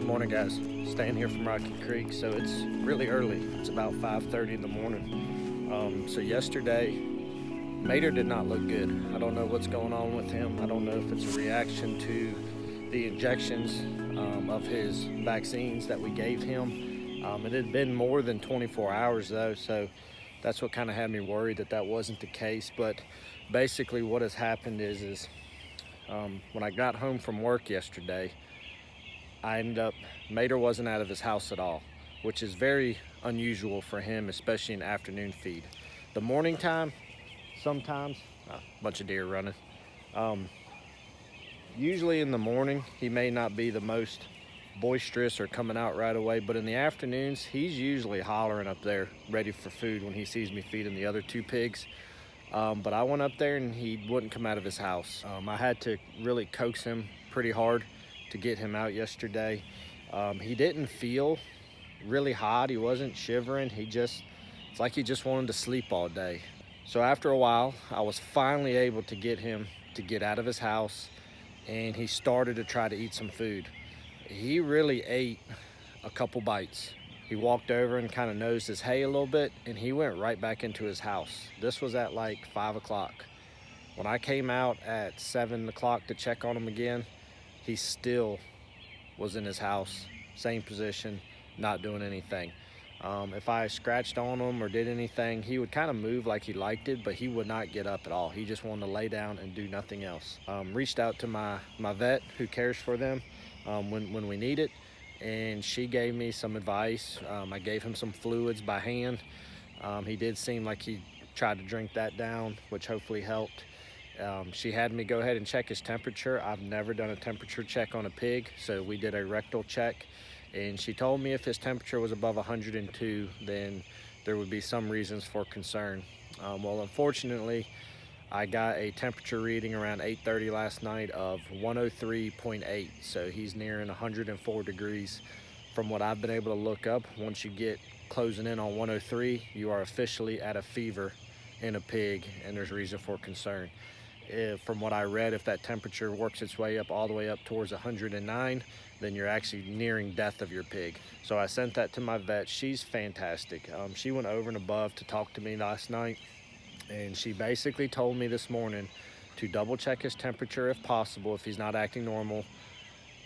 Morning, guys. Staying here from Rocky Creek, so it's really early. It's about 5:30 in the morning. So yesterday, MATER did not look good. I don't know what's going on with him. I don't know if it's a reaction to the injections of his vaccines that we gave him. It had been more than 24 hours though, so that's what kind of had me worried that wasn't the case. But basically what has happened is when I got home from work yesterday, I ended up, MATER wasn't out of his house at all, which is very unusual for him, especially in afternoon feed. The morning time, sometimes, a bunch of deer running. Usually in the morning, he may not be the most boisterous or coming out right away, but in the afternoons, he's usually hollering up there, ready for food when he sees me feeding the other two pigs. But I went up there and he wouldn't come out of his house. I had to really coax him pretty hard to get him out yesterday. He didn't feel really hot. He wasn't shivering. It's like he just wanted to sleep all day. So after a while, I was finally able to get him to get out of his house, and he started to try to eat some food. He really ate a couple bites. He walked over and kind of nosed his hay a little bit, and he went right back into his house. This was at like 5 o'clock. When I came out at 7 o'clock to check on him again, he still was in his house, same position, not doing anything. If I scratched on him or did anything, he would kind of move like he liked it, but he would not get up at all. He just wanted to lay down and do nothing else. Reached out to my vet who cares for them when we need it, and she gave me some advice. I gave him some fluids by hand. He did seem like he tried to drink that down, which hopefully helped. She had me go ahead and check his temperature. I've never done a temperature check on a pig, so we did a rectal check, and she told me if his temperature was above 102, then there would be some reasons for concern. Well, unfortunately, I got a temperature reading around 8:30 last night of 103.8, so he's nearing 104 degrees. From what I've been able to look up, once you get closing in on 103, you are officially at a fever in a pig, and there's reason for concern. From what I read, if that temperature works its way up all the way up towards 109, then you're actually nearing death of your pig. So I sent that to my vet. She's fantastic. She went over and above to talk to me last night, and she basically told me this morning to double check his temperature if possible, if he's not acting normal,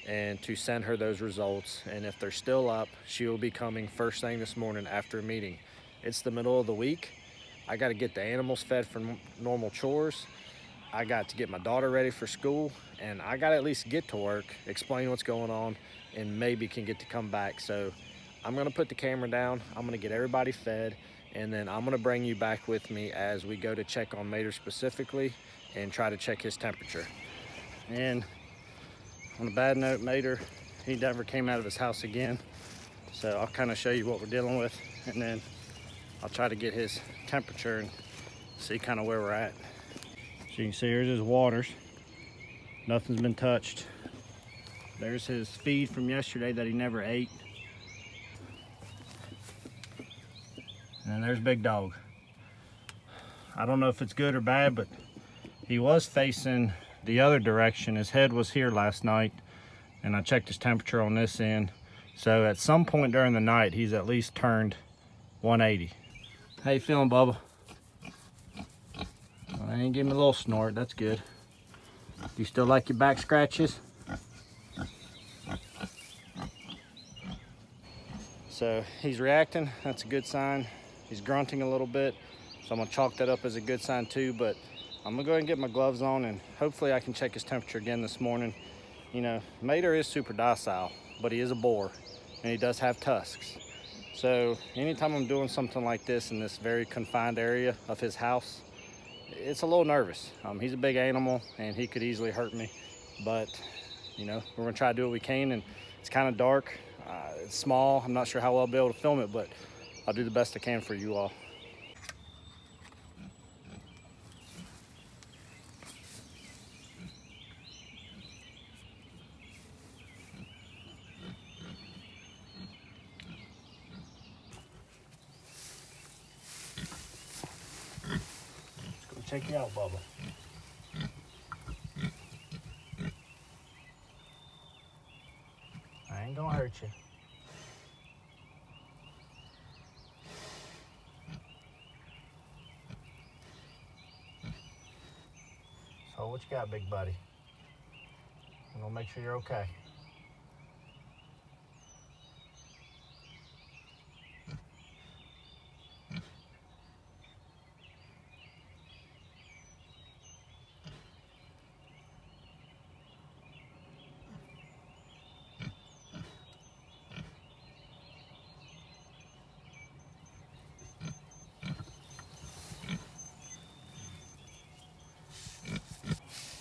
and to send her those results. And if they're still up, she will be coming first thing this morning after a meeting. It's the middle of the week. I got to get the animals fed for normal chores. I got to get my daughter ready for school, and I got to at least get to work, explain what's going on, and maybe can get to come back. So I'm going to put the camera down. I'm going to get everybody fed, and then I'm going to bring you back with me as we go to check on MATER specifically and try to check his temperature. And on a bad note, MATER, he never came out of his house again. So I'll kind of show you what we're dealing with, and then I'll try to get his temperature and see kind of where we're at. So you can see here's his waters. Nothing's been touched. There's his feed from yesterday that he never ate. And then there's Big Dog. I don't know if it's good or bad, but he was facing the other direction. His head was here last night, and I checked his temperature on this end. So at some point during the night, he's at least turned 180. How you feeling, Bubba? I ain't giving me a little snort, that's good. Do you still like your back scratches? So he's reacting, that's a good sign. He's grunting a little bit, so I'm gonna chalk that up as a good sign too, but I'm gonna go ahead and get my gloves on, and hopefully I can check his temperature again this morning. You know, MATER is super docile, but he is a boar, and he does have tusks. So anytime I'm doing something like this in this very confined area of his house, it's a little nervous. He's a big animal and he could easily hurt me, but you know, we're gonna try to do what we can. And it's kind of dark, it's small. I'm not sure how well I'll be able to film it, but I'll do the best I can for you all. Check you out, Bubba. I ain't Ain't gonna hurt you. So what you got, big buddy? I'm gonna make sure you're okay.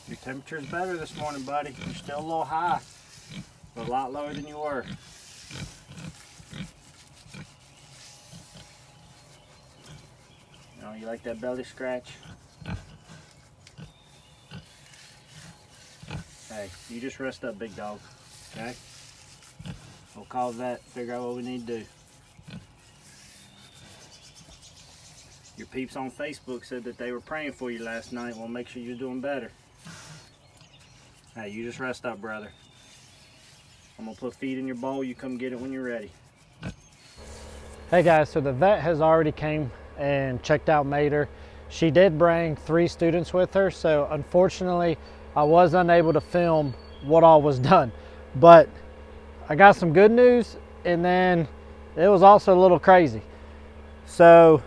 Your temperature's better this morning, buddy. You're still a little high, but a lot lower than you were. You like that belly scratch? Hey, you just rest up, big dog, okay? We'll call that, figure out what we need to do. Your peeps on Facebook said that they were praying for you last night. We'll make sure you're doing better. Hey, you just rest up, brother. I'm gonna put feed in your bowl. You come get it when you're ready. Hey guys, so the vet has already came and checked out MATER. She did bring 3 students with her, so unfortunately I was unable to film what all was done. But I got some good news, and then it was also a little crazy. So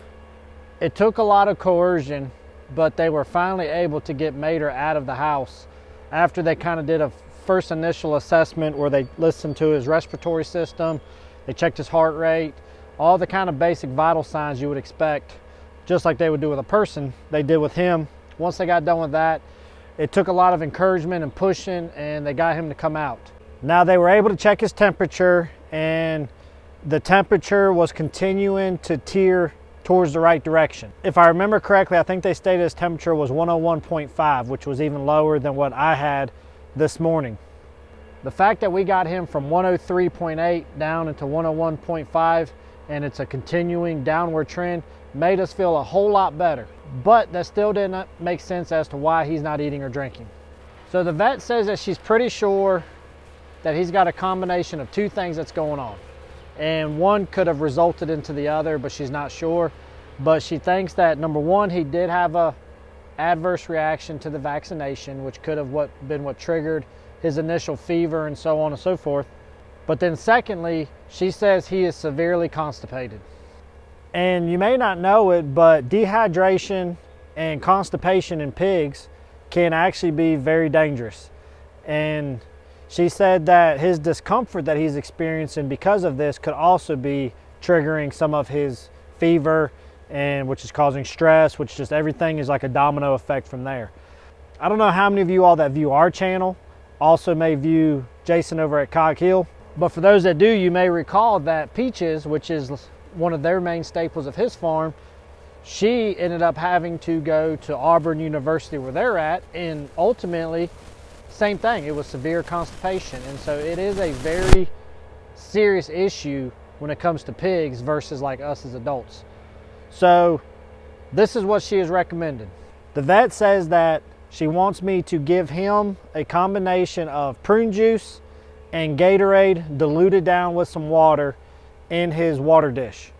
it took a lot of coercion, but they were finally able to get MATER out of the house after they kind of did a first initial assessment where they listened to his respiratory system, they checked his heart rate, all the kind of basic vital signs you would expect, just like they would do with a person, they did with him. Once they got done with that, it took a lot of encouragement and pushing, and they got him to come out. Now they were able to check his temperature, and the temperature was continuing to tear towards the right direction. If I remember correctly, I think they stated his temperature was 101.5, which was even lower than what I had this morning. The fact that we got him from 103.8 down into 101.5, and it's a continuing downward trend, made us feel a whole lot better. But that still didn't make sense as to why he's not eating or drinking. So the vet says that she's pretty sure that he's got a combination of 2 things that's going on. And one could have resulted into the other, but she's not sure. But she thinks that number 1, he did have a adverse reaction to the vaccination, which could have been what triggered his initial fever and so on and so forth. But then secondly, she says he is severely constipated. And you may not know it, but dehydration and constipation in pigs can actually be very dangerous. And she said that his discomfort that he's experiencing because of this could also be triggering some of his fever, and which is causing stress, which just everything is like a domino effect from there. I don't know how many of you all that view our channel also may view Jason over at Cog Hill, but for those that do, you may recall that Peaches, which is one of their main staples of his farm, she ended up having to go to Auburn University where they're at, and ultimately same thing, it was severe constipation. And so it is a very serious issue when it comes to pigs versus like us as adults. So this is what she has recommended. The vet says that she wants me to give him a combination of prune juice and Gatorade diluted down with some water in his water dish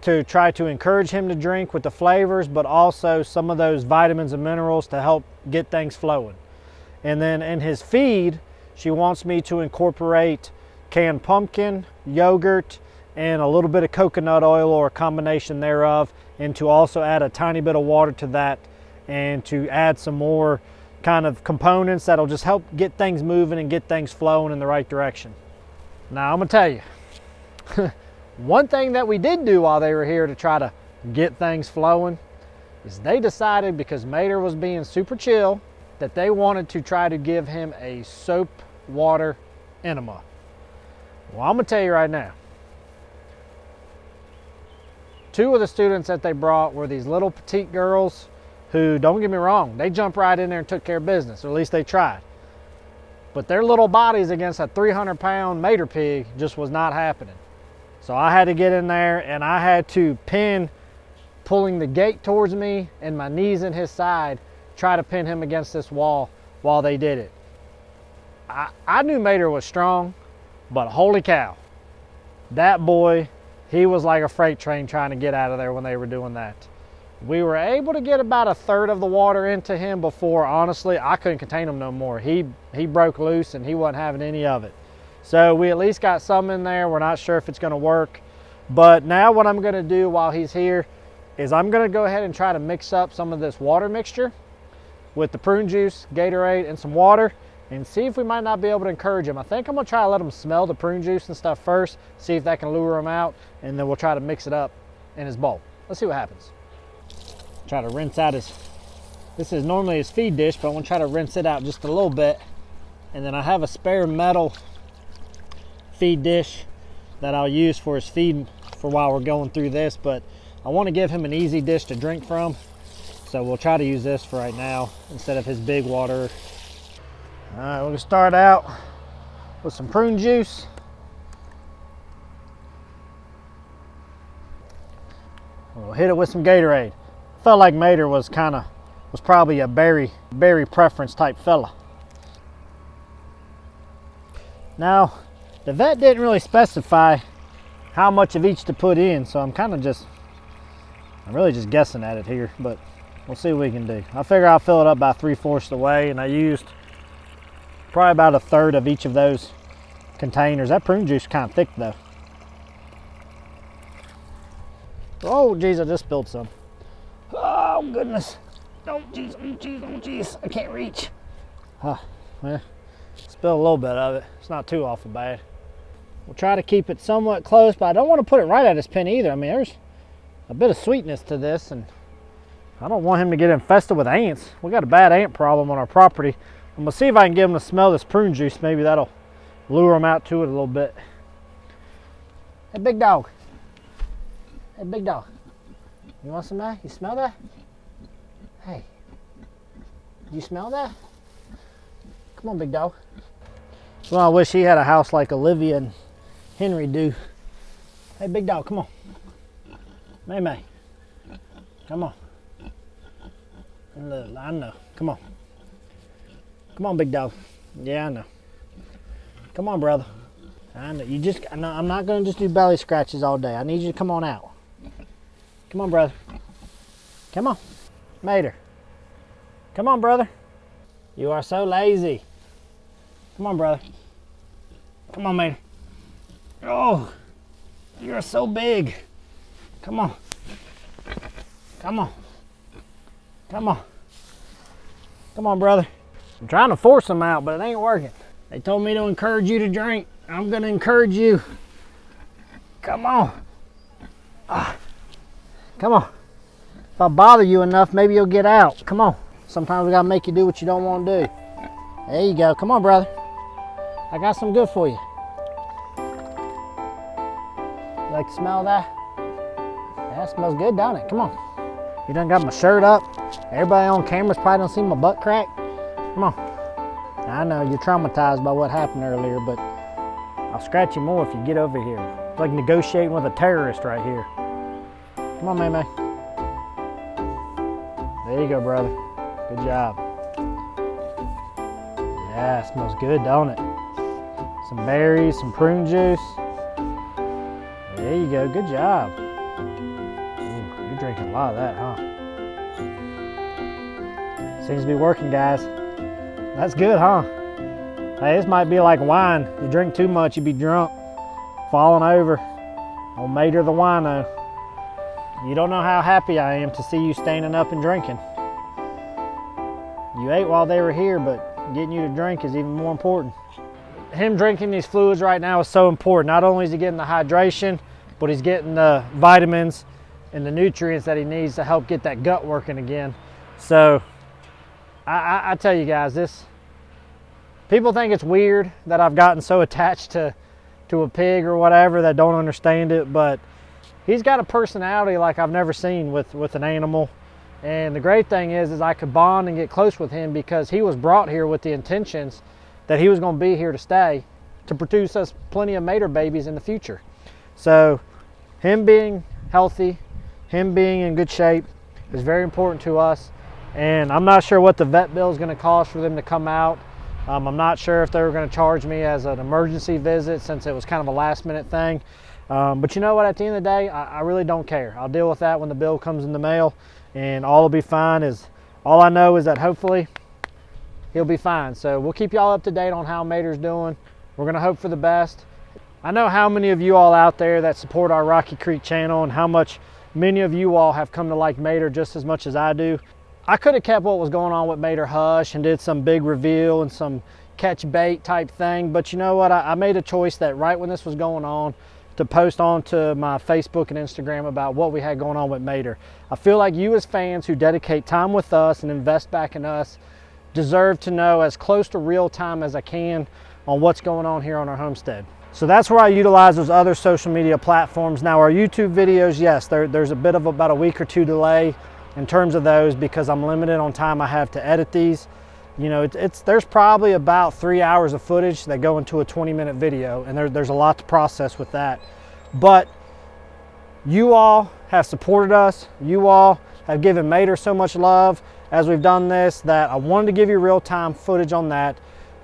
to try to encourage him to drink with the flavors, but also some of those vitamins and minerals to help get things flowing. And then in his feed, she wants me to incorporate canned pumpkin, yogurt, and a little bit of coconut oil or a combination thereof, and to also add a tiny bit of water to that, and to add some more kind of components that'll just help get things moving and get things flowing in the right direction. Now I'm gonna tell you, one thing that we did do while they were here to try to get things flowing is they decided, because MATER was being super chill, that they wanted to try to give him a soap water enema. Well, I'm gonna tell you right now, 2 of the students that they brought were these little petite girls who, don't get me wrong, they jumped right in there and took care of business, or at least they tried. But their little bodies against a 300-pound MATER pig just was not happening. So I had to get in there, and I had to pin, pulling the gate towards me and my knees in his side, try to pin him against this wall while they did it. I knew MATER was strong, But holy cow, that boy, he was like a freight train trying to get out of there when they were doing that. We were able to get about 1/3 of the water into him before, honestly, I couldn't contain him no more. He broke loose and he wasn't having any of it. So we at least got some in there. We're not sure if it's gonna work. But now what I'm gonna do while he's here is I'm gonna go ahead and try to mix up some of this water mixture with the prune juice, Gatorade, and some water, and see if we might not be able to encourage him. I think I'm gonna try to let him smell the prune juice and stuff first, see if that can lure him out, and then we'll try to mix it up in his bowl. Let's see what happens. Try to rinse out this is normally his feed dish, but I'm gonna try to rinse it out just a little bit. And then I have a spare metal feed dish that I'll use for his feed for while we're going through this, but I wanna give him an easy dish to drink from. So we'll try to use this for right now instead of his big water. All right, we're gonna start out with some prune juice. We'll hit it with some Gatorade. Felt like MATER was probably a berry preference type fella. Now, the vet didn't really specify how much of each to put in, so I'm really just guessing at it here, but we'll see what we can do. I figure I'll fill it up about 3/4 the way, and I used probably about 1/3 of each of those containers. That prune juice is kind of thick though. Oh geez, I just spilled some. Oh goodness. Oh geez, oh geez, oh geez. I can't reach. Well, spilled a little bit of it. It's not too awful bad. We'll try to keep it somewhat close, but I don't want to put it right at his pen either. I mean, there's a bit of sweetness to this, and I don't want him to get infested with ants. We got a bad ant problem on our property. I'm gonna see if I can get him to smell this prune juice. Maybe that'll lure him out to it a little bit. Hey, big dog. Hey, big dog. You want some of that? You smell that? Hey. You smell that? Come on, big dog. Well, I wish he had a house like Olivia and Henry do. Hey, big dog, come on. May May. Come on. I know. Come on. Come on, big dog. Yeah, I know. Come on, brother. I know. I'm not going to just do belly scratches all day. I need you to come on out. Come on, brother. Come on. MATER. Come on, brother. You are so lazy. Come on, brother. Come on, MATER. Oh, you're so big. Come on. Come on. Come on. Come on, brother. I'm trying to force them out, but it ain't working. They told me to encourage you to drink. I'm gonna encourage you. Come on. Come on. If I bother you enough, maybe you'll get out. Come on. Sometimes we gotta make you do what you don't want to do. There you go. Come on, brother. I got some good for you. You like the smell of that? Yeah, it smells good, don't it? Come on. You done got my shirt up. Everybody on camera's probably done seen my butt crack. Come on. I know you're traumatized by what happened earlier, but I'll scratch you more if you get over here. It's like negotiating with a terrorist right here. Come on, May May. There you go, brother. Good job. Yeah, it smells good, don't it? Some berries, some prune juice. There you go, good job. Ooh, you're drinking a lot of that, huh? Seems to be working, guys. That's good, huh? Hey, this might be like wine. You drink too much, you be drunk, falling over. Old MATER the wino. You don't know how happy I am to see you standing up and drinking. You ate while they were here, but getting you to drink is even more important. Him drinking these fluids right now is so important. Not only is he getting the hydration, but he's getting the vitamins and the nutrients that he needs to help get that gut working again. So I tell you guys, people think it's weird that I've gotten so attached to a pig or whatever that don't understand it, but he's got a personality like I've never seen with an animal. And the great thing is I could bond and get close with him because he was brought here with the intentions that he was going to be here to stay, to produce us plenty of MATER babies in the future. So him being healthy, him being in good shape is very important to us. And I'm not sure what the vet bill is going to cost for them to come out I'm not sure if they were going to charge me as an emergency visit since it was kind of a last minute thing. But you know what, at the end of the day, I really don't care. I'll deal with that when the bill comes in the mail, and all will be fine. All I know is that hopefully he'll be fine. So we'll keep y'all up to date on how Mater's doing. We're going to hope for the best. I know how many of you all out there that support our Rocky Creek channel and how much many of you all have come to like Mater just as much as I do. I could have kept what was going on with Mater hush and did some big reveal and some catch bait type thing, but you know what, I made a choice that right when this was going on to post onto my Facebook and Instagram about what we had going on with Mater. I feel like you as fans who dedicate time with us and invest back in us deserve to know as close to real time as I can on what's going on here on our homestead. So that's where I utilize those other social media platforms. Now our YouTube videos, yes, there's a bit of about a week or two delay in terms of those because I'm limited on time I have to edit these. You know, there's probably about 3 hours of footage that go into a 20-minute video, and there's a lot to process with that. But you all have supported us. You all have given Mater so much love as we've done this that I wanted to give you real-time footage on that.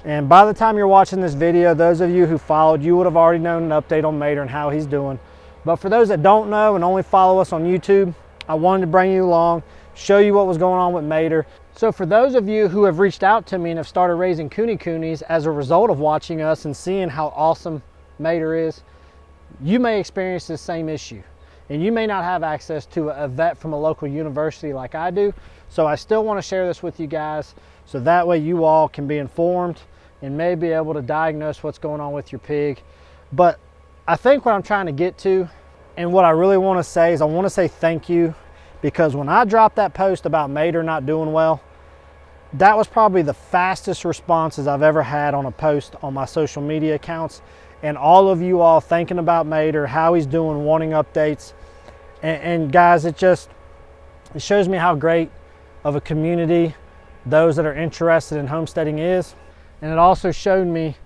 And by the time you're watching this video, those of you who followed, you would have already known an update on Mater and how he's doing. But for those that don't know and only follow us on YouTube, I wanted to bring you along, show you what was going on with Mater. So for those of you who have reached out to me and have started raising coonies as a result of watching us and seeing how awesome Mater is, you may experience this same issue. And you may not have access to a vet from a local university like I do. So I still want to share this with you guys so that way you all can be informed and may be able to diagnose what's going on with your pig. But I think what I'm trying to get to and what I really want to say is I want to say thank you, because when I dropped that post about Mater not doing well, that was probably the fastest responses I've ever had on a post on my social media accounts. And all of you all thinking about Mater, how he's doing, wanting updates. And guys, it shows me how great of a community those that are interested in homesteading is. And it also showed me,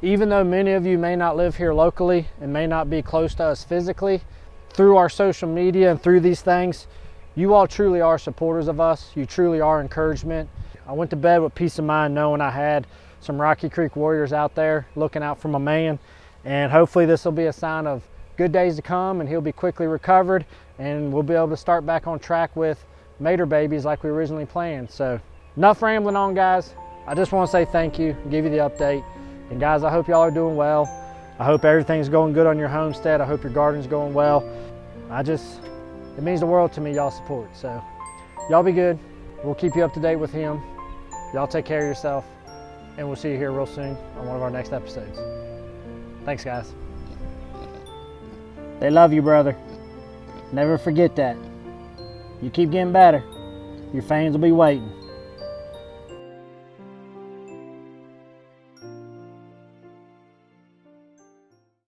even though many of you may not live here locally and may not be close to us physically, through our social media and through these things, you all truly are supporters of us. You truly are encouragement. I went to bed with peace of mind knowing I had some Rocky Creek warriors out there looking out for my man. And hopefully this will be a sign of good days to come and he'll be quickly recovered and we'll be able to start back on track with Mater babies like we originally planned. So enough rambling on, guys. I just want to say thank you, give you the update. And guys, I hope y'all are doing well. I hope everything's going good on your homestead. I hope your garden's going well. It means the world to me, y'all support. So y'all be good. We'll keep you up to date with him. Y'all take care of yourself, and we'll see you here real soon on one of our next episodes. Thanks, guys. They love you, brother. Never forget that. You keep getting better. Your fans will be waiting.